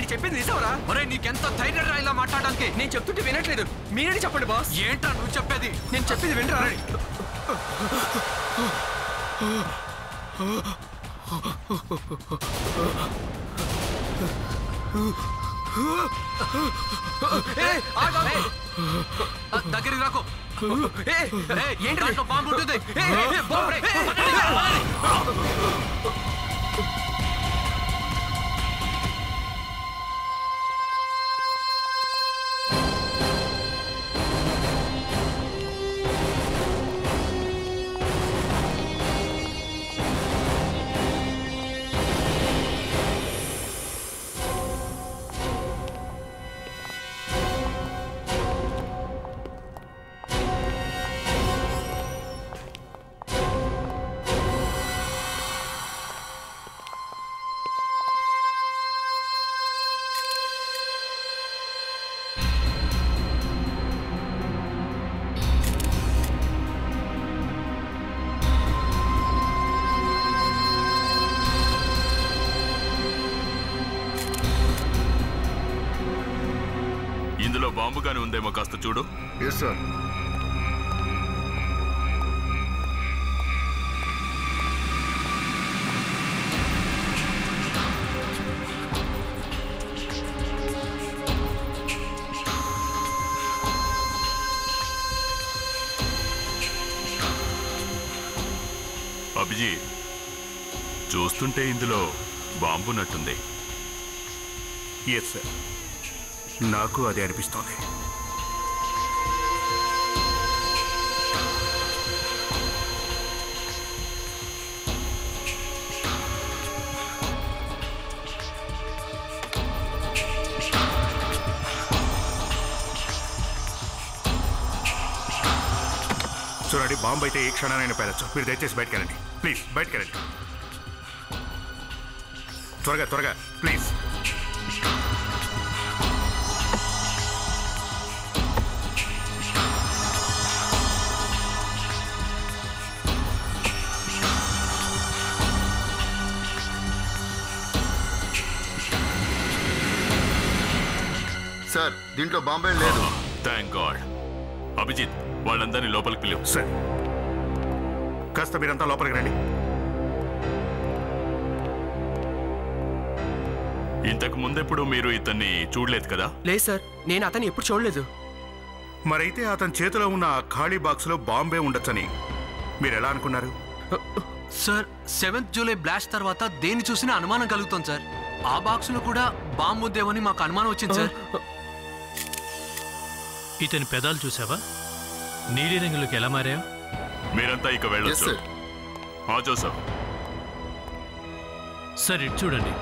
నేను చెప్పింది నిజంరా? ఒరే నీకెంత ధైర్యం రా ఇలా మాట్లాడడానికి? నేను చెప్తుంటే వినట్లేదు. మీరేంటి చెప్పండి బాస్. ఏంట్రా నువ్వు చెప్పేది? నేను చెప్పింది వినరా? దగ్గరికి రాకు. ఏంటి దాంట్లో బాంబు ఉంటుంది. ఇందులో బాంబుగానే ఉందేమో కాస్త చూడు. Yes sir. అభిజిత్, చూస్తుంటే ఇందులో బాంబున్నట్టుంది. ఎస్ సార్, నాకు అదే అనిపిస్తోంది. చూడండి, బాంబు అయితే ఏ క్షణానైనా పేలొచ్చు. మీరు దయచేసి బయటకెళ్ళండి ప్లీజ్. బయటకెళ్ళండి త్వరగా త్వరగా ప్లీజ్. సార్, దీంట్లో బాంబే లేదు. Thank God. అభిజిత్, వాళ్ళందరినీ లోపలికి పిలువు. సార్, కాస్త మీరంతా లోపలికి రండి. ఇంతకు ముందెప్పుడు మీరు ఇతన్ని చూడలేదు కదా? లేదు సార్, నేను అతన్ని ఎప్పుడు చూడలేదు. మరైతే అతని చేతిలో ఉన్న ఆ ఖాళీ బాక్స్లో బాంబే ఉండొచ్చని మీరు ఎలా అనుకున్నారు? సార్, 7th జూలై బ్లాస్ట్ తర్వాత దేన్ని చూసినా అనుమానం కలుగుతుంది సార్. ఆ బాక్స్ లో కూడా బాంబు ఉందేమని మాకు అనుమానం వచ్చింది సార్. ఇతని పెదాలు చూసావా? నీలి రంగులోకి ఎలా మారాయో? మీరంతా ఇక వెళ్ళొచ్చు. జోసఫ్ సార్, ఇటు చూడండి.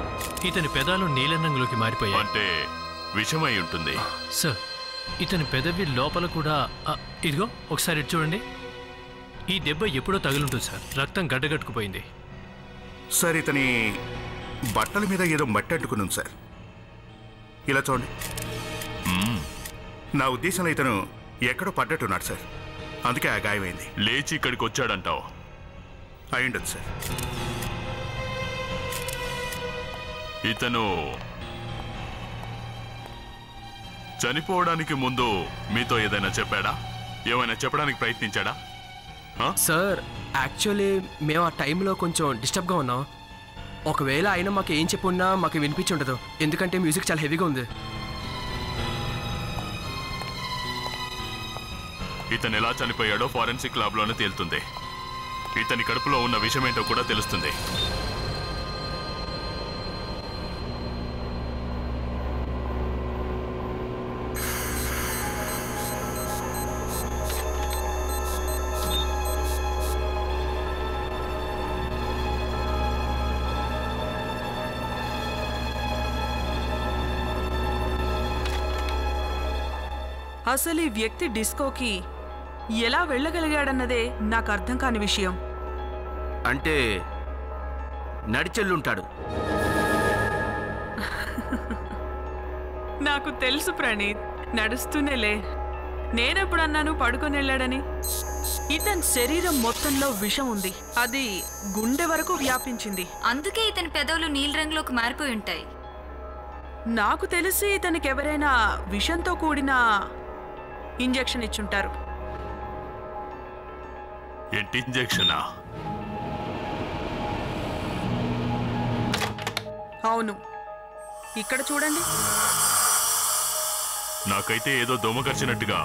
ఇతని పెదాలు నీలం రంగులోకి మారిపోయాయి. అంటే విషమై ఉంటుంది. సార్, ఇతని పెదవి లోపల కూడా ఇదిగో ఒకసారి ఇటు చూడండి. ఈ దెబ్బ ఎప్పుడో తగులుంటుంది సార్. రక్తం గడ్డగట్టుకుపోయింది. సార్, ఇతని బట్టల మీద ఏదో మట్టి అంటుకున్నాం సార్. ఇలా చూడండి. నా ఉద్దేశంలో ఇతను ఎక్కడో పడ్డట్టున్నాడు సార్. అందుకే ఆ గాయమైంది. లేచి ఇక్కడికి వచ్చాడంటావు? అయ్యుండదు సార్. ఇతను చనిపోవడానికి ముందు మీతో ఏదైనా చెప్పాడా? ఏమైనా చెప్పడానికి ప్రయత్నించాడా? సార్, యాక్చువల్లీ మేము ఆ టైంలో కొంచెం డిస్టర్బ్గా ఉన్నాం. ఒకవేళ ఆయన మాకు ఏం చెప్పున్నా మాకు వినిపించి ఉండదు, ఎందుకంటే మ్యూజిక్ చాలా హెవీగా ఉంది. ఇతను ఎలా చనిపోయాడో ఫారెన్సిక్ ల్యాబ్లోనే తేలుతుంది. ఇతని కడుపులో ఉన్న విషమేంటో కూడా తెలుస్తుంది. అసలు ఈ వ్యక్తి డిస్కోకి ఎలా వెళ్ళగలిగాడన్నదే నాకు అర్థం కాని విషయం. అంటే నడిచెళ్ళుంటాడు. నాకు తెలుసు ప్రణీత్, నడుస్తూనేలే. నేనెప్పుడన్నాను పడుకొని వెళ్ళాడని? ఇతని శరీరం మొత్తంలో విషం ఉంది. అది గుండె వరకు వ్యాపించింది. అందుకే ఇతని పెదవులు నీలి రంగులోకి మారిపోయి ఉంటాయి. నాకు తెలిసి ఇతనికి ఎవరైనా విషంతో కూడిన ఇంజెక్షన్ ఇచ్చుంటారు. ఏంటి ఇంజెక్షనా? అవును, ఇక్కడ చూడండి. నాకైతే ఏదో దోమ కరిచినట్టుగా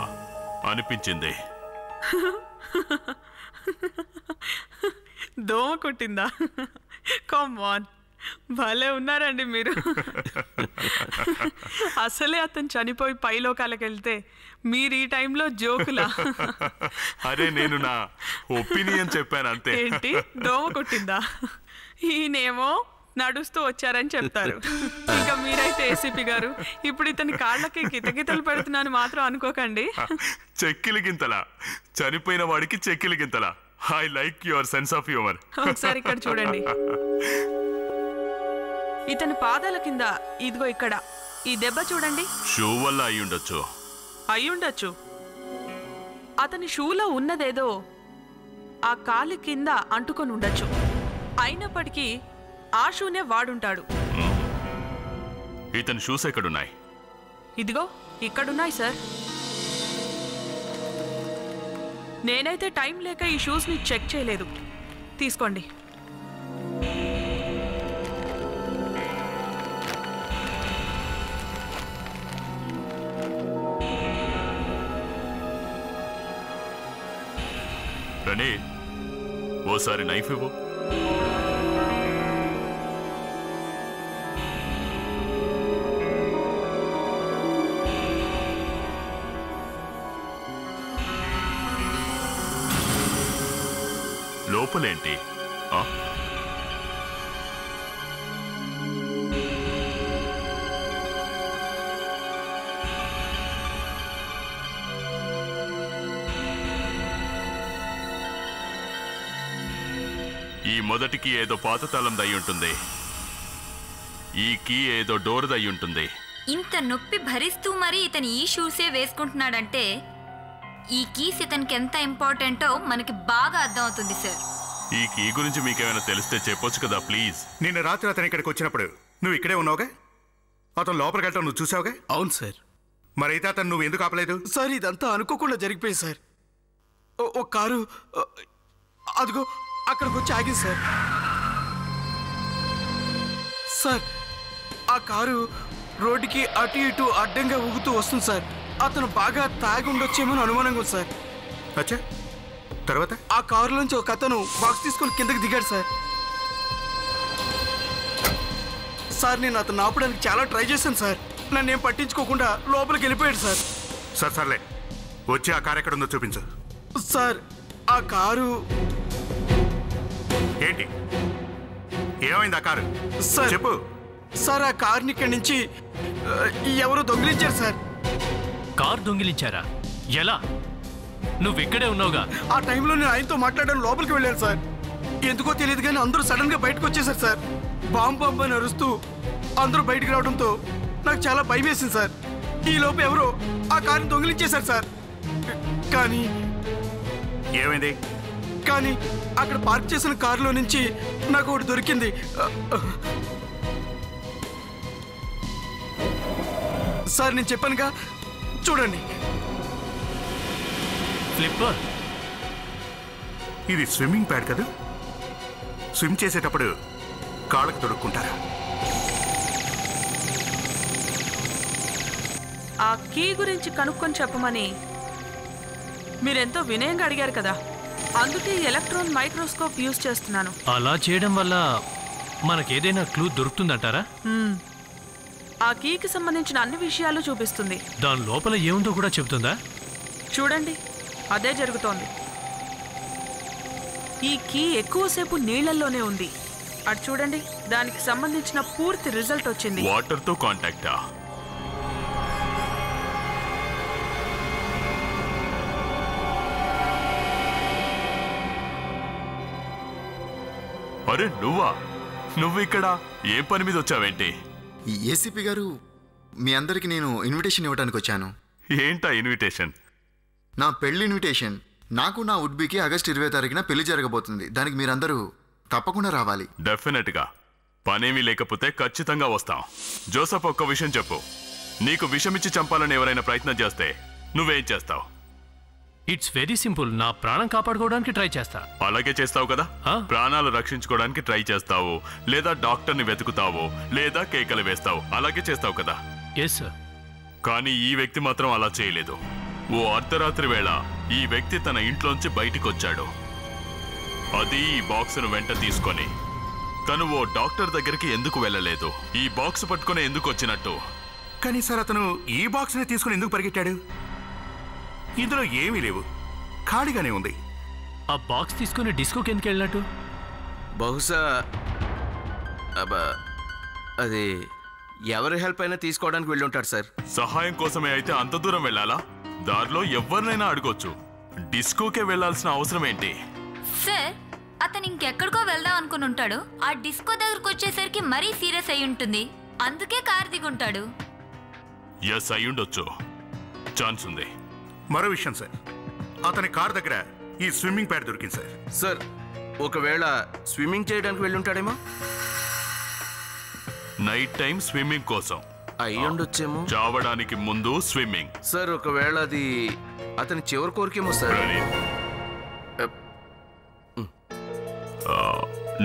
అనిపించింది. దోమ కొట్టిందా? కమ్ ఆన్, భలే ఉన్నారండి మీరు. అసలే అతను చనిపోయి పైలోకాలకు వెళ్తే మీరు ఈ టైంలో జోకులా? అరే నేను నా ఒపీనియన్ చెప్పాను అంతే. ఏంటి దోమ కొట్టిందా? ఈయనేమో నడుస్తూ వచ్చారని చెప్తారు. ఇంకా మీరైతే ఏసీపీ గారు ఇప్పుడు ఇతని కాళ్ళకి గితగితలు పెడుతున్నాను మాత్రం అనుకోకండి. చెక్కిలి గింతలా? చనిపోయిన వాడికి చెక్కిలి గింతలా? I like your sense of humour. ఒకసారి ఇక్కడ చూడండి. ఇతని పాదాల కింద ఇదిగో ఇక్కడ ఈ దెబ్బ చూడండి. షూ వల్ల అయి ఉండొచ్చు. అయ్యుండొచ్చు. అతని షూలో ఉన్నదేదో ఆ కాలి కింద అంటుకొని ఉండొచ్చు. అయినప్పటికీ ఆ షూనే వాడుంటాడు. ఇతని షూస్ ఎక్కడున్నాయి? ఇదిగో ఇక్కడున్నాయి సార్. నేనైతే టైం లేక ఈ షూస్ని చెక్ చేయలేదు. తీసుకోండి. రణే, ఓసారి నైఫ్ ఇవ్వు. లోపలేంటి? ఈ మొదటికి ఏదో పాత తాళం దయ్యి ఉంటుంది. ఈ కీ ఏదో డోర్ దయ్యి ఉంటుంది. ఇంత నొప్పి భరిస్తూ మరి ఇతను ఈ షూసే వేసుకుంటున్నాడంటే ఈ కీస్ ఇతనికి ఎంత ఇంపార్టెంటో మనకి బాగా అర్థం అవుతుంది సార్. ఈ కీ గురించి మీకేమైనా తెలిస్తే చెప్పొచ్చు కదా ప్లీజ్. నిన్న రాత్రి అతను ఇక్కడికి వచ్చినప్పుడు నువ్వు ఇక్కడే ఉన్నావుగా? అతను లోపలికి వెళ్ళటం నువ్వు చూసావుగా? అవును సార్. మరైతే అతను నువ్వు ఎందుకు ఆపలేదు? సార్ ఇదంతా అనుకోకుండా జరిగిపోయింది సార్. ఒక కారు అదిగో అక్కడికి వచ్చి ఆగింది సార్. సార్ ఆ కారు రోడ్డుకి అటు ఇటు అడ్డంగా ఊగుతూ వస్తుంది సార్. అతను బాగా తాగి ఉండొచ్చేమో అనుమానంగా ఉంది సార్. అచ్చా, తర్వాత? ఆ కారులోంచి ఒక అతను బాక్స్ తీసుకొని కిందకి దిగాడు సార్. సార్ నేను అతను ఆపడానికి చాలా ట్రై చేశాను సార్. నన్ను ఏం పట్టించుకోకుండా లోపలికి వెళ్ళిపోయాడు సార్. సార్ సర్లే, వచ్చి ఆ కారు ఎక్కడ ఉందో చూపించు. సార్ ఆ కారు ఏంటి ఏమైంది? ఆ కారు సార్ చెప్పు. సార్ ఆ కార్ని ఇక్కడి నుంచి ఎవరో దొంగిలించారు సార్. కార్ దొంగిలించారా? ఎలా? నువ్వు ఇక్కడే ఉన్నావుగా. ఆ టైంలో నేను ఆయనతో మాట్లాడడానికి లోపలికి వెళ్ళాను సార్. ఎందుకో తెలియదు కానీ అందరూ సడన్ గా బయటకు వచ్చేసారు సార్. బాంబు అని అరుస్తూ అందరూ బయటకు రావడంతో నాకు చాలా భయం వేసింది సార్. ఈ లోపు ఎవరో ఆ కార్ని దొంగిలించేశారు సార్. కానీ ఏమైంది? కానీ అక్కడ పార్క్ చేసిన కారులో నుంచి నాకు ఒకటి దొరికింది. సార్ నేను చెప్పానుగా, చూడండి. ఫ్లిప్పర్. ఇది స్విమ్మింగ్ ప్యాడ్ కదా? స్విమ్ చేసేటప్పుడు కాళ్ళకు దొరుకుంటారా? ఆ కీ గురించి కనుక్కొని చెప్పమని మీరెంతో వినయంగా అడిగారు కదా, అందుకే ఎలక్ట్రాన్ మైక్రోస్కోప్ యూజ్ చేస్తున్నాను. అలా చేయడం వల్ల మనకేదైనా క్లూ దొరుకుతుందంటారా? ఆ కీకి సంబంధించిన అన్ని విషయాలు చూపిస్తుంది. దాని లోపల ఏముందో కూడా చెబుతుందా? చూడండి, అదే జరుగుతోంది. ఈ కీ ఎక్కువసేపు నీళ్లలోనే ఉంది. అటు చూడండి, దానికి సంబంధించిన పూర్తి రిజల్ట్ వచ్చింది. వాటర్ తో కాంటాక్టా? అరే నువ్వు ఇక్కడ ఏ పని మీద వచ్చావేంటి? ఏసీపీ గారు, మీ అందరికి నేను ఇన్విటేషన్ ఇవ్వడానికి వచ్చాను. ఏంటా ఇన్విటేషన్? నా పెళ్లి ఇన్విటేషన్. నాకు నా వుడ్బీకి ఆగస్టు 20 తారీఖున పెళ్లి జరగబోతుంది. దానికి మీరందరూ తప్పకుండా రావాలి. డెఫినెట్ గా. పనేమీ లేకపోతే ఖచ్చితంగా వస్తాం. జోసఫ్, ఒక్క విషయం చెప్పు. నీకు విషమిచ్చి చంపాలని ఎవరైనా ప్రయత్నం చేస్తే నువ్వేం చేస్తావు? It's very simple. నా ప్రాణం కాపాడుకోవడానికి ట్రై చేస్తా. అలాగే చేస్తావు కదా? ప్రాణాలు రక్షించుకోవడానికి ట్రై చేస్తావు, లేదా డాక్టర్ని వెతుకుతావు, లేదా కేకలు వేస్తావు. అలాగే చేస్తావు కదా? Yes sir. కానీ ఈ వ్యక్తి మాత్రం అలా చేయలేదు. ఓ అర్ధరాత్రి వేళ ఈ వ్యక్తి తన ఇంట్లోంచి బయటికి వచ్చాడు. అది ఈ బాక్సును వెంట తీసుకొని. తను ఓ డాక్టర్ దగ్గరికి ఎందుకు వెళ్ళలేదు? ఈ బాక్స్ పట్టుకుని ఎందుకు వచ్చినట్టు? కానీ సార్, అతను ఈ బాక్స్ని తీసుకుని ఎందుకు పరిగెట్టాడు? ఇందులో ఏమీ లేవు, ఖాళీగానే ఉంది. ఆ బాక్స్ తీసుకుని డిస్కోకి ఎందుకు వెళ్ళినట్టు? బహుశా అది ఎవరి హెల్ప్ అయినా తీసుకోవడానికి వెళ్ళి ఉంటాడు సార్. సహాయం కోసమే అయితే అంత దూరం వెళ్ళాలా? దారిలో ఎవరినైనా అడగొచ్చు. డిస్కోకే వెళ్ళాల్సిన అవసరం ఏంటి? సార్, అతను ఇంకెక్కడికో వెళ్దాం అనుకుని ఉంటాడు. ఆ డిస్కో దగ్గరకు వచ్చేసరికి మరీ సీరియస్ అయి ఉంటుంది. అందుకే కారు దిగుంటాడు. ఎస్, అయ్యుండొచ్చు. ఛాన్స్ ఉంది. మరో విషయం సార్, అతని కార్ దగ్గర ఈ స్విమ్మింగ్ ప్యాడ్ దొరికింది సార్. సార్, ఒకవేళ స్విమ్మింగ్ చేయడానికి వెళ్ళి ఉంటాడేమో. నైట్ టైం స్విమ్మింగ్ కోసం అయ్యుండొచ్చేమో. చావడానికి ముందు స్విమ్మింగ్. సార్, ఒకవేళ అది అతని చివరి కోరికేమో సార్.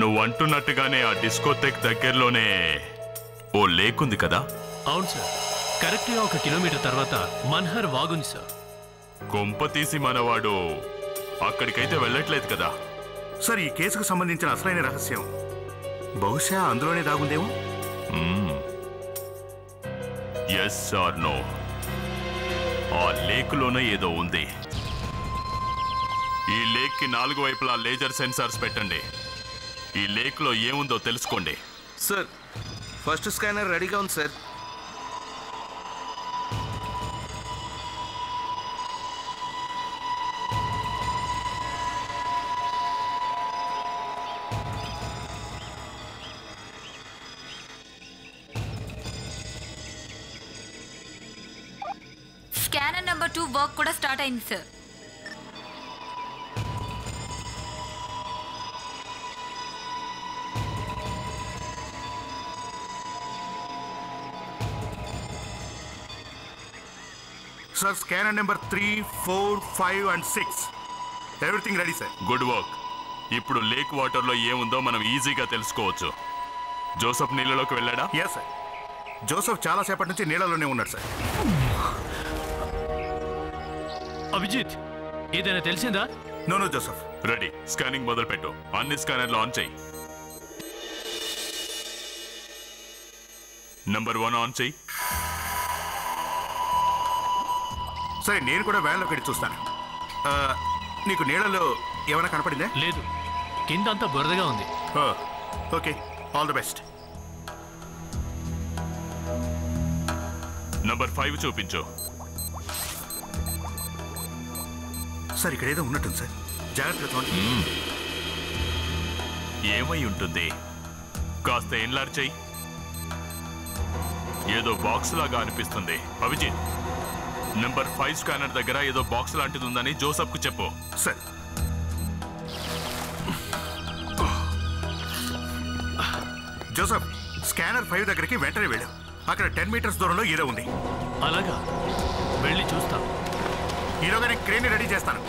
నువ్వు అంటున్నట్టుగానే ఆ డిస్కోటెక్ దగ్గరలోనే ఓ లేక్ ఉంది కదా? అవును సార్. కరెక్ట్గా 1 కిలోమీటర్ తర్వాత మన్హర్ వాగుంది సార్. కొంప తీసి మనవాడు అక్కడికైతే వెళ్ళట్లేదు కదా? సార్, ఈ కేసుకు సంబంధించిన అసలైన రహస్యం బహుశా అందులోనే దాగుందేమో. Yes are no? ఆ లేకులోనే ఏదో ఉంది. ఈ లేక్ కి 4 వైపులా లేజర్ సెన్సార్స్ పెట్టండి. ఈ లేక్ లో ఏముందో తెలుసుకోండి. సార్, ఫస్ట్ స్కానర్ రెడీగా ఉంది సార్. స్కానర్ నెంబర్ 2 వర్క్ కూడా స్టార్ట్ అయింది sir. Sir, scanner number 3, 4, 5 and 6 everything ready sir. Good work. ఇప్పుడు లేక్ వాటర్ లో ఏముందో మనం ఈజీగా తెలుసుకోవచ్చు. జోసఫ్ నీళ్ళలోకి వెళ్ళాడా? Yes sir. జోసఫ్ చాలా సేపటి నుంచి నీళ్ళలోనే ఉన్నాడు సార్. అభిజిత్, ఏదైనా తెలిసిందా? No Joseph. రెడీ. స్కానింగ్ మొదలు పెట్టు. అన్ని స్కానర్లు ఆన్ చేయి. నంబర్ 1 ఆన్ చేయి. సరే, నేను కూడా వ్యాన్లోకి వెళ్ళి చూస్తాను. నీకు నీళ్ళలో ఏమైనా కనపడిందా? లేదు, కింద అంతా బురదగా ఉంది. Okay, all the best. Number 5 చూపించు. సార్, ఇక్కడ ఏదో ఉన్నట్టుంది సార్. జాగ్రత్తగా చూడండి. ఏమై ఉంటుంది? కాస్త ఎన్లార్ చెయ్యి. ఏదో బాక్స్ లాగా అనిపిస్తుంది. అభిజిత్, నెంబర్ 5 స్కానర్ దగ్గర ఏదో బాక్స్ లాంటిది ఉందని జోసఫ్ కు చెప్పు. సార్. జోసఫ్, స్కానర్ 5 దగ్గరికి వెంటనే వెళ్ళు. అక్కడ 10 మీటర్స్ దూరంలో ఏదో ఉంది. అలాగా, వెళ్ళి చూస్తాం. ఈలోగా నేను క్రేన్ రెడీ చేస్తాను.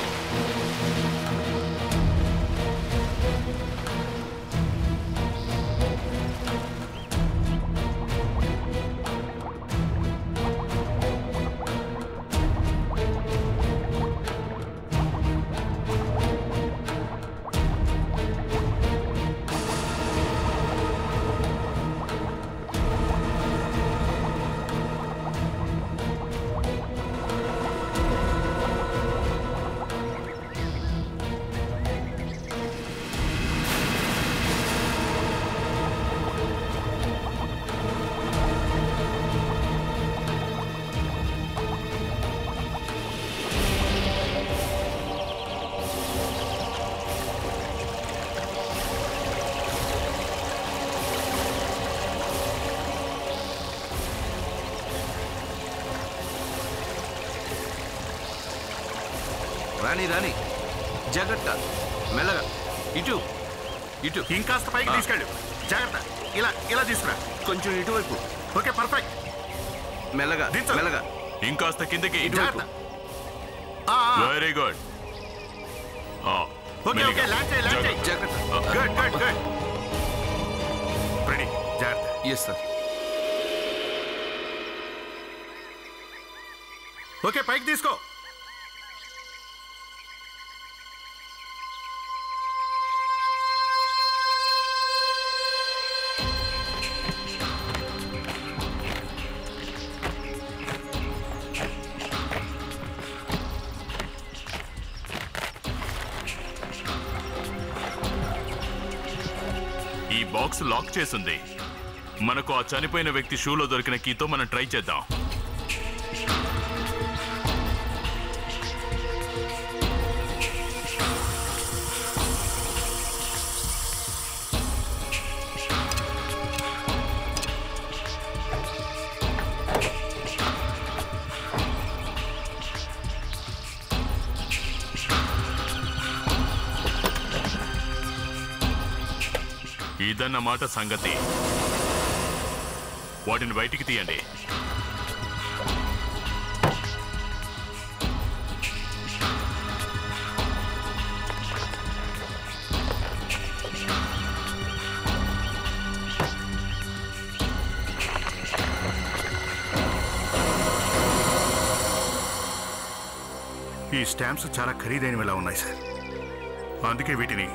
రాని రాని, జాగ్రత్త, మెల్లగా. ఇటు ఇటు. ఇంకాస్త పైకి తీసుకెళ్ళు. జాగ్రత్త. ఇలా ఇలా తీసుకురా. కొంచెం ఇటువైపు. Okay perfect. మెల్లగా దించు. మెల్లగా. ఇంకాస్త కిందకి. ఇటువైపు. Very good. Okay okay land చేయి ల్యాండ్ చేయి. జాగ్రత్త. Good good good. రెడీ జాగ్రత్త. Yes sir. ఓకే పైకి తీసుకో. ఈ బాక్స్ లాక్ చేసింది. మనకు ఆ చనిపోయిన వ్యక్తి షూలో దొరికిన కీతో మనం ట్రై చేద్దాం. ఇదన్నమాట సంగతి. వాటిని బయటికి తీయండి. ఈ స్టాంప్స్ చాలా ఖరీదైనవిలా ఉన్నాయి సార్. అందుకే వీటిని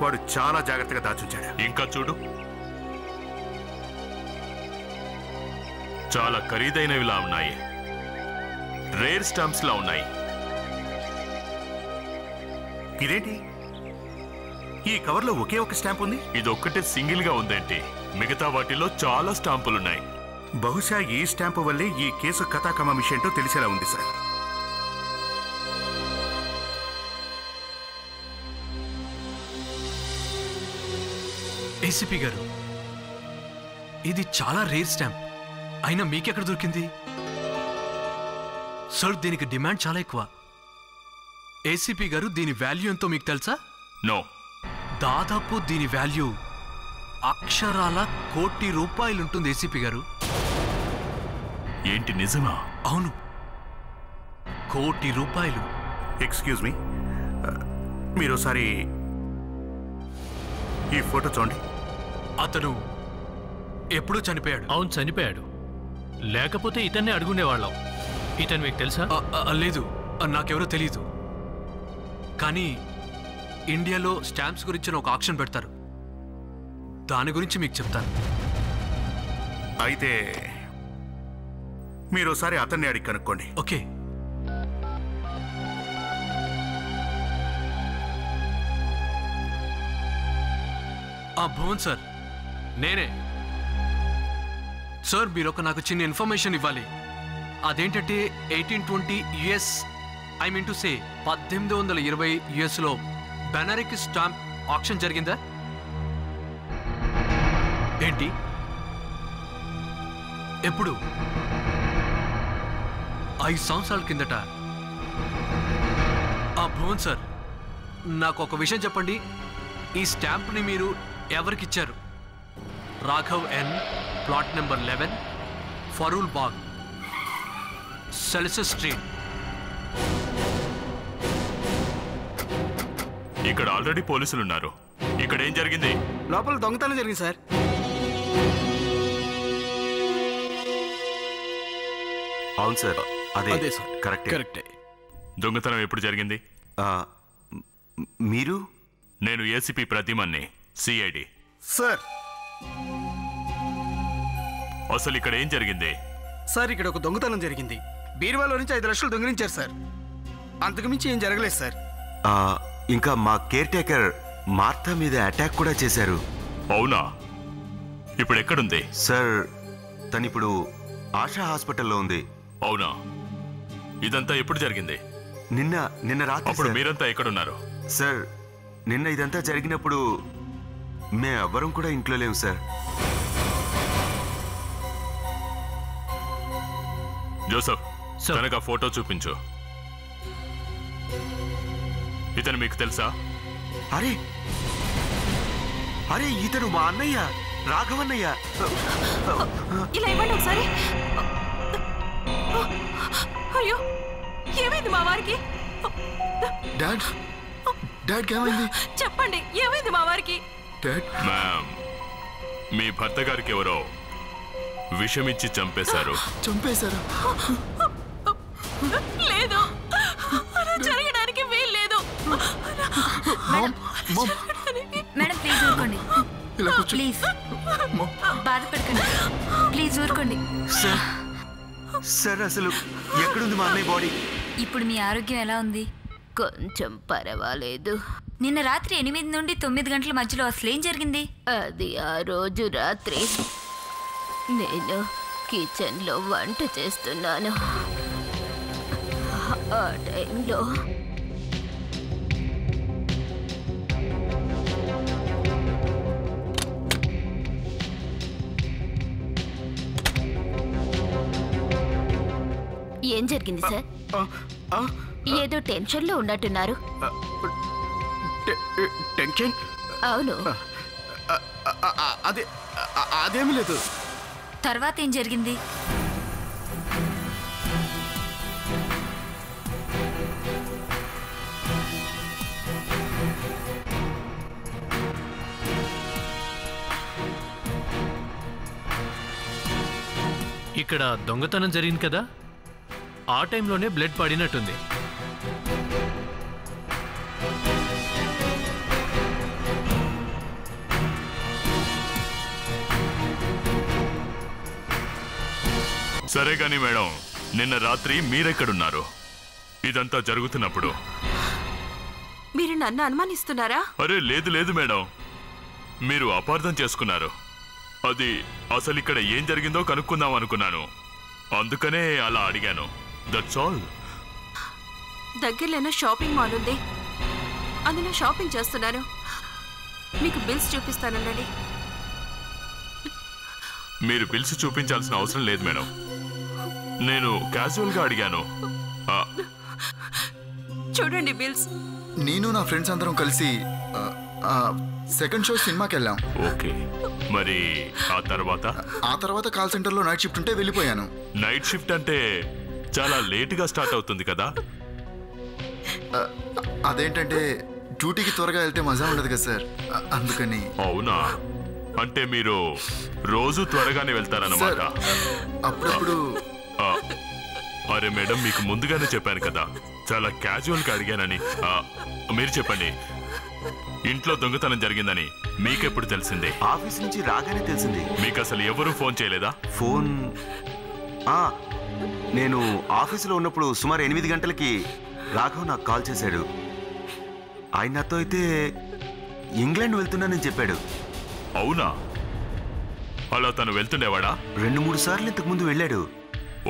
వాడు చాలా జాగ్రత్తగా దాచుంచాడు. ఇంకా చూడు, చాలా ఖరీదైనవిలా ఉన్నాయి. రేర్ స్టాంప్స్ లా ఉన్నాయి. ఇదేంటి ఈ కవర్లో ఒకే ఒక స్టాంప్ ఉంది? ఇది ఒక్కటే సింగిల్ గా ఉందేంటి? మిగతా వాటిలో చాలా స్టాంపులున్నాయి. బహుశా ఈ స్టాంపు వల్లే ఈ కేసు కథాకమ విషయంతో తెలిసేలా ఉంది సార్. ఏసీపీ గారు, ఇది చాలా రేర్ స్టాంప్. అయినా మీకెక్కడ దొరికింది? సార్, దీనికి డిమాండ్ చాలా ఎక్కువ. ఏసీపీ గారు, దీని వాల్యూ ఎంతో మీకు తెలుసా? నో. దాదాపు దీని వాల్యూ అక్షరాల ₹1,00,00,000 ఉంటుంది ఏసీపీ గారు. ఏంటి నిజమా? అవును, ₹1,00,00,000. ఎక్స్క్యూజ్ మీ, మీరు ఒకసారి ఈ ఫోటో చూడండి. అతను ఎప్పుడూ చనిపోయాడు. అవును, చనిపోయాడు. లేకపోతే ఇతన్నే అడుగుండేవాళ్ళం. ఇతను మీకు తెలుసా? లేదు, నాకెవరో తెలీదు. కానీ ఇండియాలో స్టాంప్స్ గురించిన ఒక ఆక్షన్ పెడతారు. దాని గురించి మీకు చెప్తాను. అయితే మీరు ఒకసారి అతన్ని అడిగి కనుక్కోండి. ఓకే. భువన్ సార్, నేనే. సార్, మీరు నాకు చిన్న ఇన్ఫర్మేషన్ ఇవ్వాలి. అదేంటంటే 1820 US, I mean to say 1820 US బెనరిక్ స్టాంప్ ఆక్షన్ జరిగిందా? ఏంటి? ఎప్పుడు? 5 సంవత్సరాల కిందట. భువన్ సార్, నాకు ఒక విషయం చెప్పండి. ఈ స్టాంప్ని మీరు ఎవరికిచ్చారు? రాఘవ్ N, ప్లాట్ నెంబర్ 11, ఫరూల్ బాగ్, సెల్సస్ స్ట్రీట్. ఇక్కడ ఆల్రెడీ పోలీసులున్నారు. ఇక్కడ ఏం జరిగింది? లోపల దొంగతనం జరిగింది సార్. అవును సార్, అదే సార్. కరెక్టే. దొంగతనం ఎప్పుడు జరిగింది? మీరు? నేను ఏసీపీ ప్రతిమన్ని, సిఐడి. సార్, అసలు ఇక్కడ ఏం జరిగింది? సార్, ఇక్కడ ఒక దొంగతనం జరిగింది. బీరువాలో నుంచి 5 లక్షలు దొంగిలించారు సార్. అంతకుమించి ఏం జరగలేదు సార్. ఇంకా మా కేర్ టేకర్ మార్తా మీద అటాక్ కూడా చేశారు. అవునా? ఇప్పుడు ఎక్కడుంది? సార్, తనిప్పుడు ఆశా హాస్పిటల్లో ఉంది. అవునా? ఇదంతా ఎప్పుడు జరిగింది? నిన్న రాత్రి. అప్పుడు మీరంతా ఎక్కడున్నారు? సార్, నిన్న ఇదంతా జరిగినప్పుడు మేమెవ్వరం కూడా ఇంట్లో లేవు సార్. జోసఫ్, తనకు ఆ ఫోటో చూపించు. ఇతను మీకు తెలుసా? అరే, ఇతను మా అన్నయ్య. రాఘవన్నయ్య. ఇలా ఇవ్వండి ఒకసారి. అయ్యో ఏమైంది మా వారికి? డాడ్ ఏమైంది? చెప్పండి ఏమైంది మా వారికి? మ్యామ్, మీ భర్త గారికి ఎవరో విషమిచ్చి చంపేశారు. లేదు, అలా జరగడానికి వీల్లేదు. మేడం ప్లీజ్ ఊరుకోండి. ప్లీజ్ బాధపడకండి. ప్లీజ్ ఊరుకోండి. సార్ అసలు ఎక్కడుంది మా అన్నయ్య బాడీ? ఇప్పుడు మీ ఆరోగ్యం ఎలా ఉంది? కొంచెం పర్వాలేదు. నిన్న రాత్రి 8 నుండి 9 గంటల మధ్యలో అసలేం జరిగింది? అది ఆ రోజు రాత్రి నేను కిచెన్లో వంట చేస్తున్నాను. ఆ టైంలో ఏం జరిగింది సార్? ఏదో టెన్షన్లో ఉన్నట్టున్నారు. టెన్షన్? అవును. అదేమీ లేదు. తర్వాత ఏం జరిగింది? ఇక్కడ దొంగతనం జరిగింది కదా, ఆ టైంలోనే బ్లడ్ పడినట్టుంది. సరే గాని మేడం, నిన్న రాత్రి మీరెక్కడున్నారు ఇదంతా జరుగుతున్నప్పుడు? మీరు నన్ను అనుమానిస్తున్నారా? అరే లేదు లేదు మేడం, మీరు అపార్థం చేసుకున్నారు. అది అసలు ఇక్కడ ఏం జరిగిందో కనుక్కుందాం అనుకున్నాను, అందుకనే అలా అడిగాను. That's all. దగ్గరలోనే షాపింగ్ మాల్ ఉంది, అందులో షాపింగ్ చేస్తున్నాను. మీకు బిల్స్ చూపిస్తానండి. మీరు బిల్స్ చూపించాల్సిన అవసరం లేదు మేడం, నేను క్యాజువల్ గా అడిగాను. చూడండి బిల్స్. నేను నా ఫ్రెండ్స్ అందరం కలిసి సెకండ్ షో సినిమాకి వెళ్ళాం. ఓకే, మరి ఆ తర్వాత కాల్ సెంటర్లో నైట్ షిఫ్ట్ ఉంటే వెళ్ళిపోయాను. నైట్ షిఫ్ట్ అంటే చాలా లేటుగా స్టార్ట్ అవుతుంది కదా? అదేంటంటే డ్యూటీకి త్వరగా వెళ్తే మజా ఉండదు కదా సార్, అందుకని. అవునా, అంటే మీరు రోజు త్వరగానే వెళ్తారన్నమాట? అప్పుడప్పుడు. అరే మేడం, మీకు ముందుగానే చెప్పాను కదా, చాలా క్యాజువల్ గా అడిగానని. మీరు చెప్పండి, ఇంట్లో దొంగతనం జరిగిందని మీకెప్పుడు తెలిసింది? ఆఫీస్ నుంచి రాగానే తెలిసింది. మీకు అసలు ఎవరు ఫోన్ చేయలేదా? ఫోన్ నేను ఆఫీసులో ఉన్నప్పుడు సుమారు 8 గంటలకి రాఘవ్ నాకు కాల్ చేశాడు. ఆయన నాతో అయితే ఇంగ్లాండ్ వెళ్తున్నానని చెప్పాడు. అవునా? అలా తను వెళ్తుండేవాడా? 2-3 సార్లు ఇంతకు ముందు వెళ్ళాడు.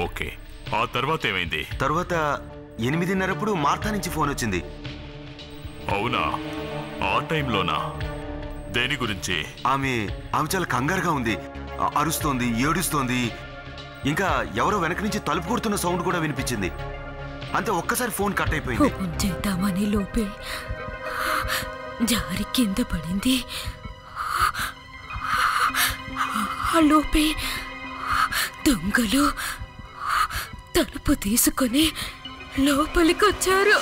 ఓకే, ఆ తర్వాత ఏమైంది? తర్వాత 8:30 మార్తా నుంచి ఫోన్ వచ్చింది. అవునా? ఆ టైంలోనా? దేని గురించి? ఆమె చాలా కంగారుగా ఉంది, అరుస్తోంది, ఏడుస్తోంది. ఇంకా ఎవరో వెనక నుంచి తలుపు కొడుతున్న సౌండ్ కూడా వినిపించింది. అంతే, ఒక్కసారి ఫోన్ కట్ అయిపోయింది. చేద్దామని లోపే జారి కింద పడింది. ఆ లోపే దొంగలు తలుపు తీసుకొని లోపలికి వచ్చారు.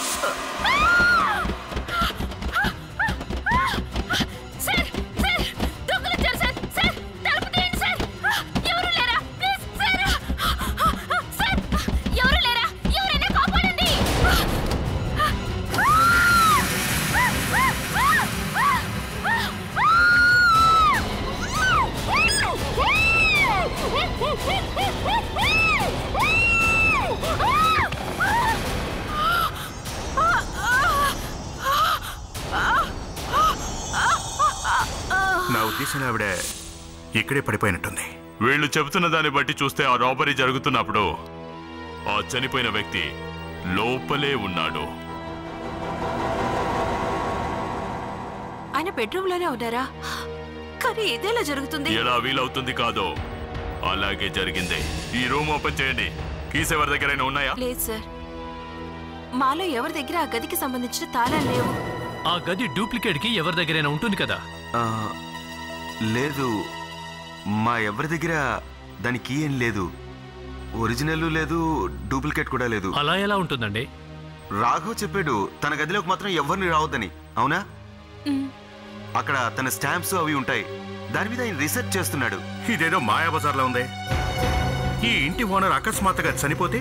నా ఉద్దేశం ఆవిడ ఇక్కడే పడిపోయినట్టుంది. వీళ్ళు చెబుతున్న దాన్ని బట్టి చూస్తే ఆ రాబరీ జరుగుతున్నప్పుడు ఆ చనిపోయిన వ్యక్తి లోపలే ఉన్నాడు. ఆయన బెడ్రూమ్ లోనే ఉన్నారా? కానీ ఇదేలా జరుగుతుంది? ఎలా వీలవుతుంది? కాదో అలాగే జరిగింది. ఈ రూమ్ ఓపెన్ చేయండి. కీస్ ఎవరి దగ్గరైనా ఉన్నాయా? లేదు సార్, మాలో ఎవరి దగ్గర ఆ గదికి సంబంధించిన తాళాలు లేవు. ఆ గది డూప్లికేట్ కి ఎవరి దగ్గరైనా ఉంటుంది కదా? లేదు, మా ఎవరి దగ్గర దాని కీ ఏం లేదు. ఒరిజినల్ లేదు, డూప్లికేట్ కూడా లేదు. అలా ఎలా ఉంటుందండి? రాఘవ్ చెప్పాడు తన గదిలోకి మాత్రం ఎవరిని రావద్దని. అవునా? అక్కడ తన స్టాంప్స్ అవి ఉంటాయి. దాని మీద ఆయన రీసెర్చ్ చేస్తున్నాడు. ఇదేదో మాయాబజార్లో ఉంది. ఈ ఇంటి ఓనర్ అకస్మాత్తుగా చనిపోతే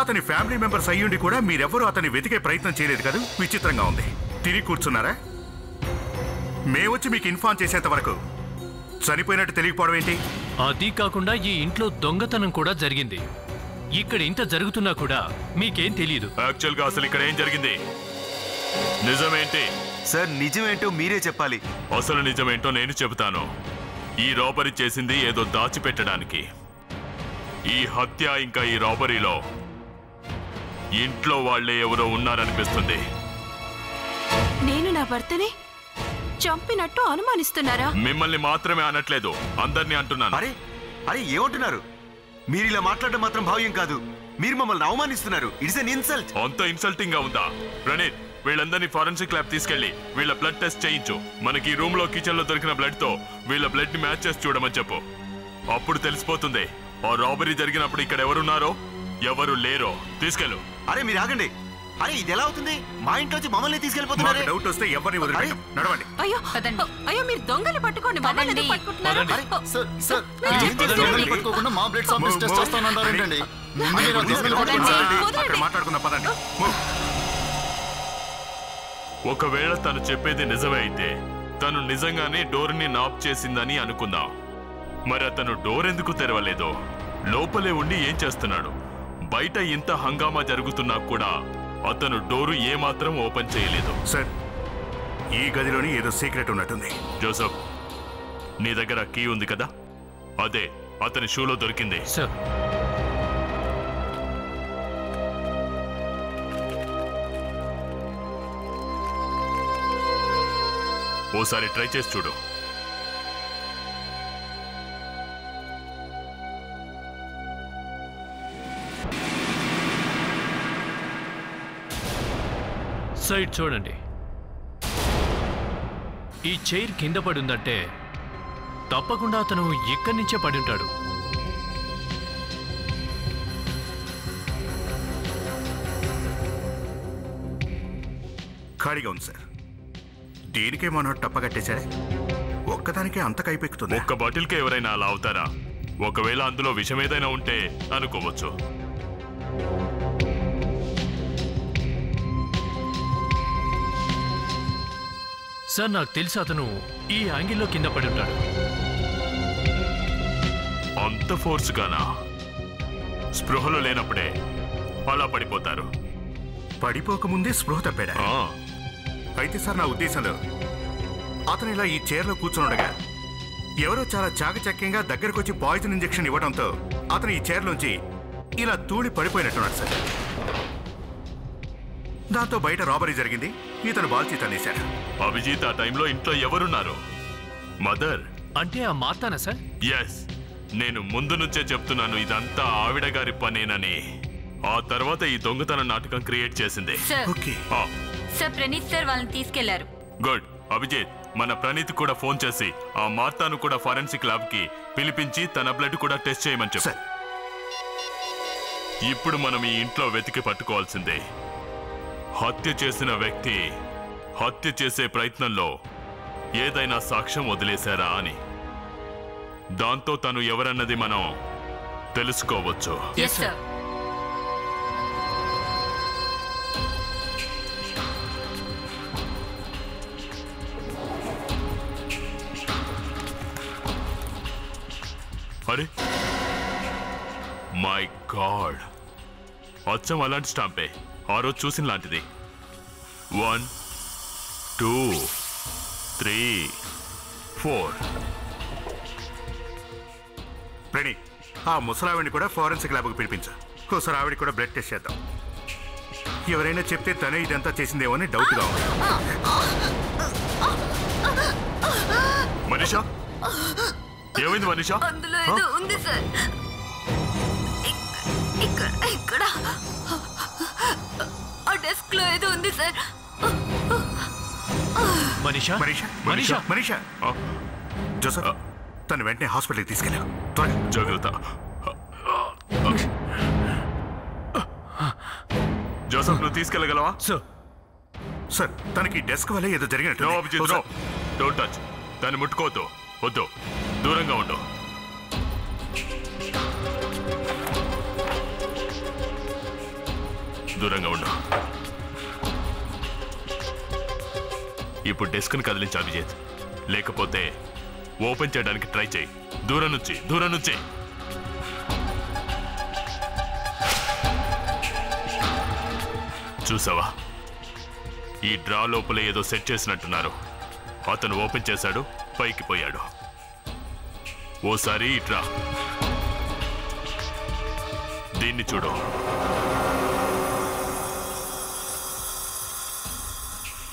అతని ఫ్యామిలీ మెంబర్స్ అయ్యుండి కూడా మీరెవ్వరూ అతన్ని వెతికే ప్రయత్నం చేయలేదు కదా? విచిత్రంగా ఉంది. తిరిగి కూర్చున్నారా? మేమొచ్చి మీకు ఇన్ఫార్మ్ చేసేంత వరకు చనిపోయినట్టు తెలియకపోవడం ఏంటి? అది కాకుండా ఈ ఇంట్లో దొంగతనం కూడా జరిగింది. ఇక్కడ ఇంత జరుగుతున్నా కూడా మీకేం తెలియదు. యాక్చువల్ గా అసలు ఇక్కడ ఏం జరిగింది? నిజమేంటి సార్? నిజమేంటో మీరే చెప్పాలి. అసలు నిజమేంటో నేను చెబుతాను. ఈ రాబరీ చేసింది ఏదో దాచిపెట్టడానికి. ఈ హత్య ఇంకా ఈ రాబరీలో ఇంట్లో వాళ్లే ఎవరో ఉన్నారనిపిస్తుంది. నేను నా భర్తని చంపినట్టు అనుమానిస్తున్నారా? మిమ్మల్ని మాత్రమే అనట్లేదు, అందరినీ అంటున్నాను. అరే అరే ఏమంటున్నారు మీరు? ఇలా మాట్లాడడం మాత్రం భావ్యం కాదు. మీరు మమ్మల్ని అవమానిస్తున్నారు. It's an insult. అంత ఇన్సల్టింగ్ గా ఉందా? ప్రణీత్, వీళ్ళందరినీ ఫారెన్సిక్ ల్యాబ్ తీసుకెళ్లి వీళ్ళ బ్లడ్ టెస్ట్ చేయించు. మనకి ఈ రూమ్ లో కిచెన్ లో దొరికిన బ్లడ్ తో వీళ్ళ బ్లడ్ ని మ్యాచ్ చేసి చూడమని చెప్పు. అప్పుడు తెలిసిపోతుంది ఆ రాబరీ జరిగినప్పుడు ఇక్కడ ఎవరున్నారో ఎవరు లేరో. తీసుకెళ్ళు. అరే మీరు ఆగండి. అరే ఇది ఎలా అవుతుంది? మా ఇంట్లోంచి మమ్మల్ని తీసుకెళ్ళిపోతున్నారు. డౌట్ వస్తే ఎవరిని వదిలిపెట్టం. నడవండి. అయ్యో అయ్యో, మీరు దొంగలు పట్టుకోండి, మమ్మల్ని ఎందుకు పట్టుకుంటున్నారు? పట్టుకోకుండా మా బ్లడ్ సాంపిల్స్ టెస్ట్ చేస్తానంటారేంటండి? అక్కడ మాట్లాడుకున్న పదండి. ఒకవేళ తను చెప్పేది నిజమే అయితే తను నిజంగానే డోర్ని నాప్ చేసిందని అనుకుందాం. మరి అతను డోర్ ఎందుకు తెరవలేదో? లోపలే ఉండి ఏం చేస్తున్నాడు? బయట ఇంత హంగామా జరుగుతున్నా కూడా అతను డోరు ఏమాత్రం ఓపెన్ చేయలేదు. సార్, ఈ గదిలోని ఏదో సీక్రెట్ ఉన్నట్టుంది. జోసఫ్, నీ దగ్గర కీ ఉంది కదా? అదే అతని షూలో దొరికింది. సార్, ఓసారి ట్రై చేసి చూడు. సైడ్ చూడండి. ఈ చైర్ కింద పడుందంటే తప్పకుండా అతను ఇక్కడి నుంచే పడి ఉంటాడు. ఖాళీగా ఉంది సార్. దీనికే మనం టప్పగట్టేశారే. ఒక్కదానికే అంత కైపెక్కుతుంది. ఒక్క బాటిల్కే ఎవరైనా అలా అవుతారా? ఒకవేళ అందులో విషం ఏదైనా ఉంటే అనుకోవచ్చు. సార్, నాకు తెలిసి అతను ఈ యాంగిల్లో కింద పడి ఉంటాడు. అంత ఫోర్స్ గానా? స్పృహలో లేనప్పుడే అలా పడిపోతారు. పడిపోకముందే స్పృహ తప్పాడా? అయితే సార్, నా ఉద్దేశంలో అతను ఇలా ఈ చైర్లో కూర్చునుండగా ఎవరో చాలా చాకచక్యంగా దగ్గరకు వచ్చి పాయిజన్ ఇంజెక్షన్ ఇవ్వడంతో అతను ఈ చైర్లోంచి ఇలా తూళి పడిపోయినట్టున్నాడు సార్. దాంతో బయట రాబరీ జరిగింది. ఇతను బాల్చి తనేశాడు. అభిజిత్, ఆ టైంలో ఇంట్లో ఎవరున్నారు? మదర్. అంటే ఆ మాతానా సార్? ఎస్, నేను ముందు నుంచే చెప్తున్నాను ఇదంతా ఆవిడ గారి పనేనని. ఆ తర్వాత ఈ దొంగతన నాటకం క్రియేట్ చేసింది. సార్, ప్రణీత్ సార్ వాళ్ళని తీసుకెళ్లారు. గుడ్. అభిజిత్, మన ప్రణీత్ కూడా ఫోన్ చేసి ఆ మార్తాను కూడా ఫారెన్సిక్ ల్యాబ్ కి పిలిపించి తన బ్లడ్ కూడా టెస్ట్ చేయమని చెప్పు. ఇప్పుడు మనం ఈ ఇంట్లో వెతికి పట్టుకోవాల్సిందే. హత్య చేసిన వ్యక్తి హత్య చేసే ప్రయత్నంలో ఏదైనా సాక్ష్యం వదిలేశారా అని. దాంతో తను ఎవరన్నది మనం తెలుసుకోవచ్చు. అరే మై గాడ్, అచ్చం అలాంటి స్టాంపే ఆ రోజు చూసిన లాంటిది. 1 2 3 4. ప్రణీ, ఆ ముసలావిడిని కూడా ఫారెన్సిక్ ల్యాబ్కి పిలిపించు. ఒకసారి ఆవిడ కూడా బ్లడ్ టెస్ట్ చేద్దాం. ఎవరైనా చెప్తే తనే ఇదంతా చేసిందేమో అని డౌట్గా ఉంది. మనీషా, ఏమైంది మనీషా? అందులో ఏదో ఉంది సార్. ఇక్కడ ఆ డెస్క్ లో ఏదో ఉంది సార్. మనీషా, మనీషా, మనీషా, మనీషా. జోసఫ్, తను వెంటనే హాస్పిటల్కి తీసుకెళ్ళాం. త్వరగా. జాగ్రత్త. జోసఫ్, నువ్వు తీసుకెళ్ళగలవా? సార్ తనకి డెస్క్ వల్ల ఏదో జరిగినట్టు. No Abhijit, no. Don't touch. దాన్ని ముట్టుకోవద్దు. వద్దు, దూరంగా ఉండు. దూరంగా ఉండు. ఇప్పుడు డెస్క్ని కదిలించు అభిజిత్, లేకపోతే ఓపెన్ చేయడానికి ట్రై చేయి. దూరం నుంచి. చూసావా, ఈ డ్రా లోపల ఏదో సెట్ చేసినట్టున్నారు. అతను ఓపెన్ చేశాడు, పైకి పోయాడు. ఓసారి ఈ డ్రా, దీన్ని చూడు.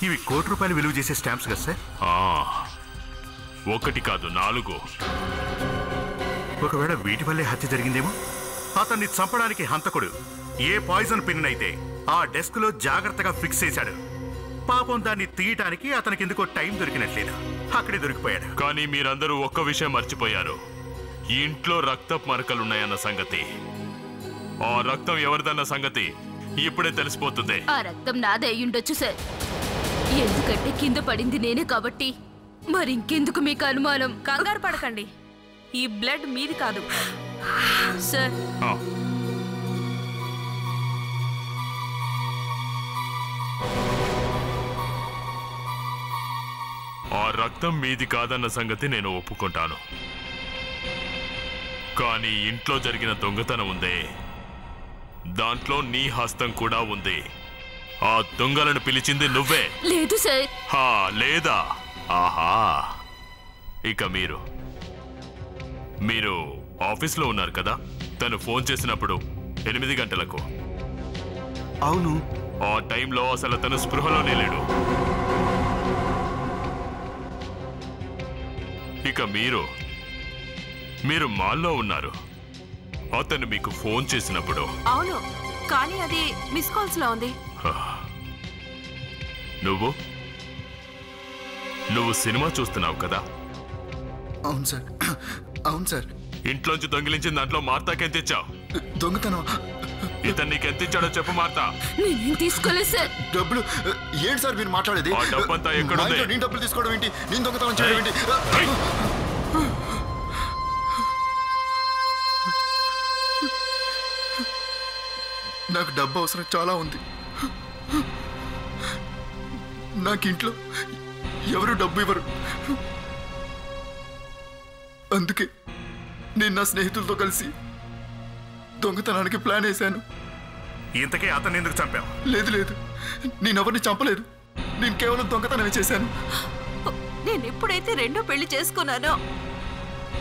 ఇవి ₹1,00,00,000 విలువ చేసే స్టాంప్స్ కదా సార్? ఒకటి కాదు, 4. ఒకవేళ వీటి వల్లే హత్య జరిగిందేమో. అతన్ని చంపడానికి హంతకుడు ఏ పాయిజన్ పిన్ అయితే ఆ డెస్క్ లో జాగ్రత్తగా ఫిక్స్ చేశాడు. పాపం దాన్ని తీయటానికి అతనికి ఎందుకో టైం దొరికినట్లేదు, అక్కడే దొరికిపోయాడు. కానీ మీరందరూ ఒక్క విషయం మర్చిపోయారు. ఇంట్లో రక్తపు మరకలున్నాయన్న సంగతి. ఆ రక్తం ఎవరిదన్న సంగతి ఇప్పుడే తెలిసిపోతుంది. ఆ రక్తం నాదే అయ్యుండొచ్చు సార్, ఎందుకంటే కింద పడింది నేనే కాబట్టి. మరింకెందుకు మీకు అనుమానం? కంగారు పడకండి, ఈ బ్లడ్ మీది కాదు సార్. ఆ రక్తం మీది కాదన్న సంగతి నేను ఒప్పుకుంటాను. కానీ ఇంట్లో జరిగిన దొంగతనం ఉందే, దాంట్లో నీ హస్తం కూడా ఉంది. ఆ దొంగలను పిలిచింది నువ్వే. లేదు సార్. లేదా? ఆహా, ఇక మీరు ఆఫీస్లో ఉన్నారు కదా. తను ఫోన్ చేసినప్పుడు 8 గంటలకు. అవును. ఆ టైంలో అసలు తను స్పృహలోనే లేడు. ఇక మీరు మాల్లో ఉన్నారు. అతను మీకు ఫోన్ చేసినప్పుడు. అవును, కానీ అది మిస్ కాల్స్ లో ఉంది. నువ్వు సినిమా చూస్తున్నావు కదా? అవును సార్, అవును సార్. ఇంట్లోంచి దొంగిలించిన దాంట్లో మార్తాకెంత ఇచ్చావు? దొంగతనం. ఇతను నీకు ఎంత ఇచ్చాడో చెప్పు మార్తా. నేను తీసుకోలేదు సార్. డబ్బులు ఏంటి సార్ మీరు మాట్లాడేది? ఆ డబ్బంతా ఎక్కడుంది? నేను డబ్బులు తీసుకోవడం ఏంటి? నేను దొంగతనం చేయడం ఏంటి? నాకు డబ్బు అవసరం చాలా ఉంది. నాకు ఇంట్లో ఎవరు డబ్బు ఇవ్వరు. అందుకే నేను నా స్నేహితులతో కలిసి దొంగతనానికి ప్లాన్ వేశాను. ఇంతకీ అతను ఎందుకు చంపావు? లేదు, నేను ఎవరిని చంపలేదు. నేను కేవలం దొంగతనమే చేశాను. నేను ఎప్పుడైతే రెండో పెళ్లి చేసుకున్నానో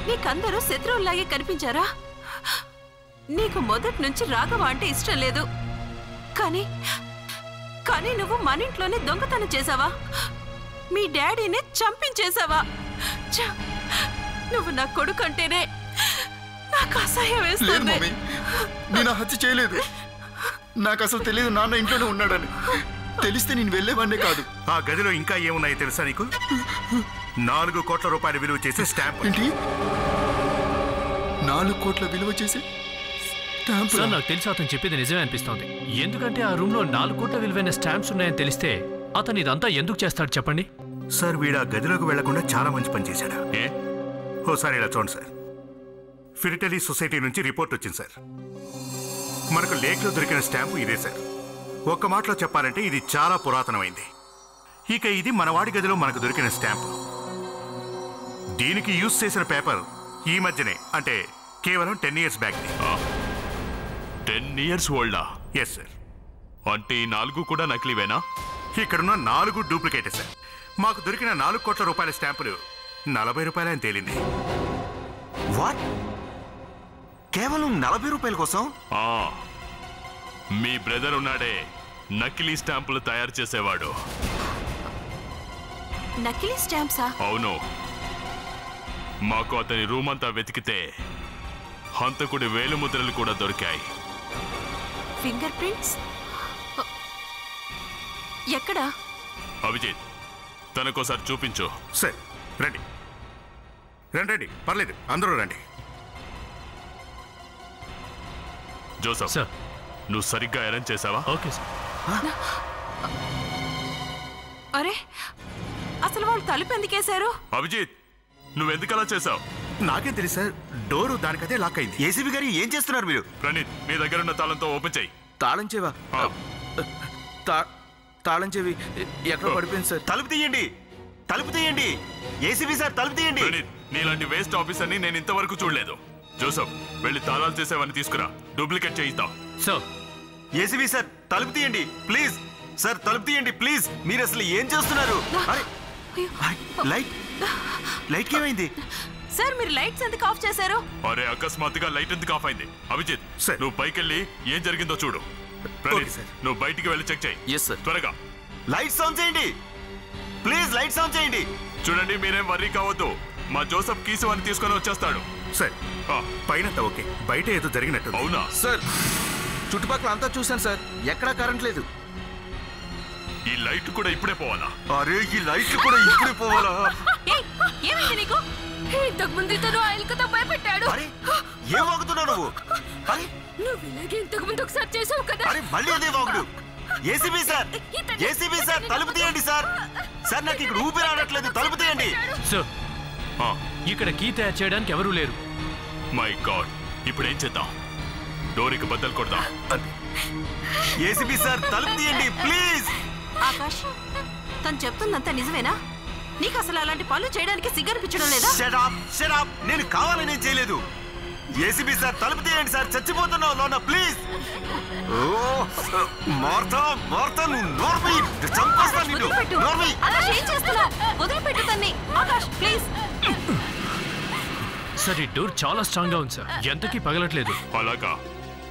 నీకందరూ శత్రువుల్లాగే కనిపించారా? నీకు మొదటి నుంచి రాఘవ అంటే ఇష్టం లేదు, కానీ నువ్వు మన ఇంట్లోనే దొంగతనం చేసావా? మీ డాడీనే చంపించేశావా? నువ్వు నా కొడుకు అంటేనే నాకు అసహ్యం వేస్తుంది. నేను హత్య చేయలేదు. నాకు అసలు తెలియదు నాన్న ఇంట్లోనే ఉన్నాడని. తెలిస్తే నేను వెళ్ళేవాడినే కాదు. ఆ గదిలో ఇంకా ఏమున్నాయో తెలుసా నీకు? ₹4 కోట్ల విలువ చేసే స్టాంప్. ఏంటి? 4 కోట్ల విలువ చేసే స్టాంప్? సార్, నాకు తెలిసి అతను చెప్పేది నిజమే అనిపిస్తోంది. ఎందుకంటే ఆ రూమ్ లో 4 కోట్ల విలువైన స్టాంప్స్ ఉన్నాయని తెలిస్తే అతను ఇదంతా ఎందుకు చేస్తాడు చెప్పండి? సార్, వీడు ఆ గదిలోకి వెళ్లకుండా చాలా మంచి పని చేశాడు. ఓసారి ఇలా చూడండి సార్. ఫిరిటలీ సొసైటీ నుంచి రిపోర్ట్ వచ్చింది సార్. మనకు లేక్లో దొరికిన స్టాంపు ఇదే సార్. ఒక్క మాటలో చెప్పాలంటే ఇది చాలా పురాతనమైంది. ఇక ఇది మనవాడి గదిలో మనకు దొరికిన స్టాంపు. దీనికి యూజ్ చేసిన పేపర్ ఈ మధ్యనే, అంటే కేవలం 10 years బ్యాక్. 10 years ఓల్డా? Yes sir. అంటే ఈ 4 కూడా నకిలీవేనా? ఇక్కడున్న 4 డూప్లికేటే సార్. మాకు దొరికిన ₹4 కోట్ల స్టాంపులు ₹40 అని తేలింది. వాట్? కేవలం ₹40 కోసం? మీ బ్రదర్ ఉన్నాడే, నకిలీ స్టాంపులు తయారు చేసేవాడు. నకిలీ స్టాంప్సా? అవును. మాకు అతని రూమ్ అంతా వెతికితే హంతకుడి వేలుముద్రలు కూడా దొరికాయి. Finger prints? ఎక్కడా? అభిజిత్, తనకోసారి చూపించు. సార్ రండి. రండి, పర్లేదు, అందరూ రండి. జోసఫ్ సార్, నువ్వు సరిగ్గా అరేంజ్ చేసావా? Okay sir. అరే, అసలు వాళ్ళు తలుపు ఎందుకేశారు? అభిజిత్, నువ్వెందుకు అలా చేసావు? నాకేం తెలుసు సార్, డోరు దానికదే లాక్ అయింది. ఏసీబీ గారు ఏం చేస్తున్నారు మీరు? ప్రణీత్, నీ దగ్గర ఉన్న తాళంతో ఓపెన్ చేయి. తాళం చెవా? తాళం చెవి ఎక్కడ పడిపోయింది సార్? తలుపు తీయండి, తలుపు తీయండి. ఏసీబీ సార్, తలుపు తీయండి. ప్రణీత్, నీలాంటి వేస్ట్ ఆఫీసర్ని నేను ఇంతవరకు చూడలేదు. జోసఫ్, వెళ్ళి తాళాలు చేసేవని తీసుకురా, డూప్లికేట్ చేయిద్దాం. సార్, ఏసీబీ సార్, తలుపు తీయండి ప్లీజ్. సార్, తలుపు తీయండి ప్లీజ్. మీరు అసలు ఏం చేస్తున్నారు? అరే, లైట్ లైట్ ఏమైంది? సార్, మీరు లైట్స్ ఎందుకు ఆఫ్ చేశారు? అరే, అకస్మాత్తుగా లైట్ ఎందుకు ఆఫ్ అయింది? అభిజిత్, సార్. నువ్వు పైకెళ్ళి ఏం జరిగిందో చూడు. ప్రణీత్, సార్. నువ్వు బయటికి వెళ్ళి చెక్ చేయి. Yes sir. త్వరగా లైట్స్ ఆన్ చేయండి ప్లీజ్, లైట్స్ ఆన్ చేయండి. చూడండి, మీరేం వర్రీ కావద్దు. మా జోసఫ్ కీసు అని తీసుకొని వచ్చేస్తాడు. సార్, ఆ, పైనంతా ఓకే, బయట ఏదో జరిగినట్టు. అవునా? సార్, చుట్టుపక్కల అంతా చూశాను సార్, ఎక్కడా కరెంట్ లేదు. ఈ లైట్ కూడా ఇప్పుడే పోవాలా? అరే, ఈ లైట్లు కూడా ఇప్పుడే పోవాలా? ఏయ్, ఏమైంది నీకు? ఇంతకు ముందు ఇతను ఆయిల్కతో భయపెట్టాడు. అరే, ఏం వాగుతున్నావు నువ్వు? అరే, నువ్వు ఇలాగే ఇంతకు ముందు ఒకసారి చేసావు కదా. అరే, మళ్ళీ అదే వాగుడు. ఏసీబీ సార్, ఏసీబీ సార్, తలుపు తీయండి సార్. సార్, నాకు ఇక్కడ ఊపిరి ఆడట్లేదు, తలుపు తీయండి. సార్, ఆ, ఇక్కడ కీ తయారు చేయడానికి ఎవరూ లేరు. మై గాడ్, ఇప్పుడు ఏం చేద్దాం? డోరికి బద్దలు కొడదాం. ఏసీబీ సార్, తలుపు తీయండి ప్లీజ్. ఆకాష్, తను చెప్తుందంతా నిజమేనా? నీకు అసలు అలాంటి పనులు చేయడానికి సిగ్గనిపించడం లేదా? Shut up, shut up. నేను కావాలని ఏం చేయలేదు. ఏసీబీ సార్, తలుపు తీయండి సార్, చచ్చిపోతున్నావు లోన ప్లీజ్. ఓ, మార్తా, మార్తా, నువ్వు నోర్మి, చంపేస్తా నిన్ను. వదిలిపెట్టు. నోర్మి. ఆకాష్, ఏం చేస్తున్నావు? వదిలిపెట్టు తన్ని. ఆకాష్, ప్లీజ్. సార్, ఈ డోర్ చాలా స్ట్రాంగ్ గా ఉంది సార్, ఎంతకీ పగలట్లేదు. అలాగా?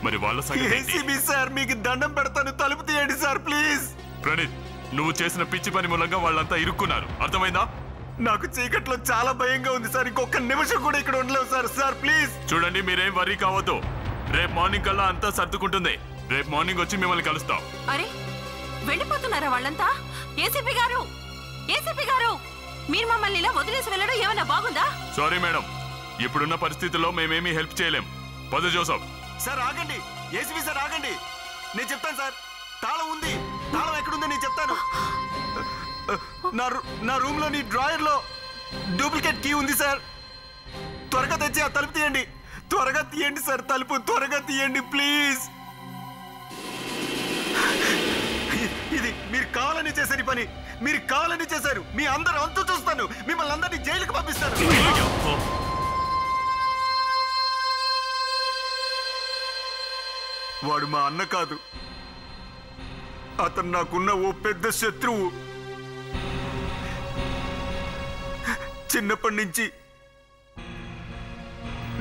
మరి వాళ్ళ సంగతి ఏంటి? ఏసీబీ సార్, మీకు దండం పెడతాను, తలుపు తీయండి సార్ ప్లీజ్. ప్రణీత్, నువ్వు చేసిన పిచ్చి పని మూలంగా వాళ్ళంతా ఇరుక్కున్నారు, అర్థమైందా? నాకు చీకట్లో చాలా భయంగా ఉంది సార్, ఇంకొక నిమిషం కూడా ఇక్కడ ఉండలేవు సార్. Sir please. చూడండి, మీరేం వర్రీ కావద్దు. రేపు మార్నింగ్ కల్లా అంతా సర్దుకుంటుంది. రేపు మార్నింగ్ వచ్చి మిమ్మల్ని కలుస్తాం. అరే, వెళ్ళిపోతున్నారా వాళ్ళంతా? ఏసీపీ గారు, ఏసీపీ గారు, మీరు మమ్మల్ని ఇలా వదిలేసి వెళ్ళడం ఏమన్నా బాగుందా? సారీ మేడం, ఇప్పుడున్న పరిస్థితుల్లో మేమేమీ హెల్ప్ చేయలేం. పద జోసఫ్. సార్ ఆగండి, ఏసీబీ సార్ ఆగండి, నేను చెప్తాను సార్. తాళం ఉంది, తాళం ఎక్కడుందో నేను చెప్తాను. నా రూమ్ లో నీ డ్రాయర్ లో డూప్లికేట్ కీ ఉంది సార్. త్వరగా తెచ్చి ఆ తలుపు తీయండి, త్వరగా తీయండి సార్, తలుపు త్వరగా తీయండి ప్లీజ్. ఇది మీరు కావాలని చేశారు, ఈ పని మీరు కావాలని చేశారు. మీ అందరూ అంతు చూస్తాను, మిమ్మల్ని అందరినీ జైలుకి పంపిస్తాను. వాడు మా అన్న కాదు, అతను నాకున్న ఓ పెద్ద శత్రువు. చిన్నప్పటి నుంచి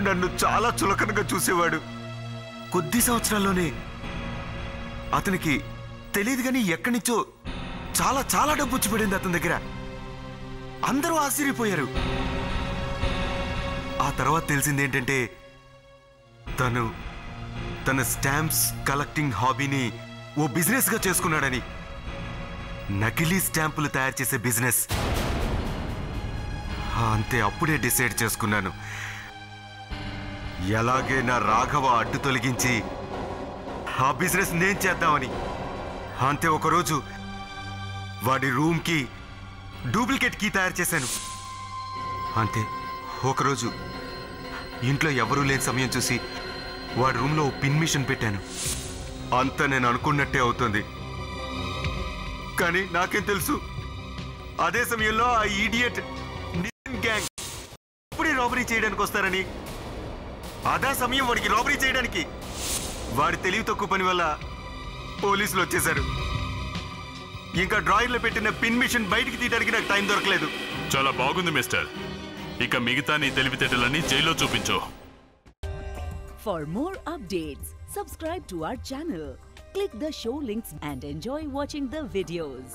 నన్ను చాలా చులకనగా చూసేవాడు. కొద్ది సంవత్సరాల్లోనే అతనికి తెలియదు కానీ ఎక్కడి నుంచో చాలా చాలా డబ్బు వచ్చి పడింది అతని దగ్గర. అందరూ ఆశ్చర్యపోయారు. ఆ తర్వాత తెలిసింది ఏంటంటే తన స్టాంప్స్ కలెక్టింగ్ హాబీని ఓ బిజినెస్ గా చేసుకున్నాడని. నకిలీ స్టాంపులు తయారు చేసే బిజినెస్. అంతే, అప్పుడే డిసైడ్ చేసుకున్నాను, ఎలాగైనా రాఘవ అడ్డు తొలగించి ఆ బిజినెస్ నేను చేద్దామని. అంతే, ఒకరోజు వాడి రూమ్కి డూప్లికేట్ కీ తయారు చేశాను. అంతే, ఒకరోజు ఇంట్లో ఎవరూ లేని సమయం చూసి వాడి రూమ్లో పిన్ మిషన్ పెట్టాను. అంతా నేను అనుకున్నట్టే అవుతుంది. కానీ నాకేం తెలుసు, అదే సమయంలో ఆ ఈడియట్ గ్యాంగ్ ఇప్పుడే రాబరీ చేయడానికి వస్తారని. అదే సమయం వాడికి రాబరీ చేయడానికి వాడి తెలివి తక్కువ పని వల్ల పోలీసులు వచ్చేశారు. ఇంకా డ్రాయర్లో పెట్టిన పిన్ మిషన్ బయటికి తీయడానికి నాకు టైం దొరకలేదు. చాలా బాగుంది మిస్టర్. ఇక మిగతా నీ తెలివితేటలన్నీ జైల్లో చూపించు. For more updates, subscribe to our channel, click the show links and enjoy watching the videos.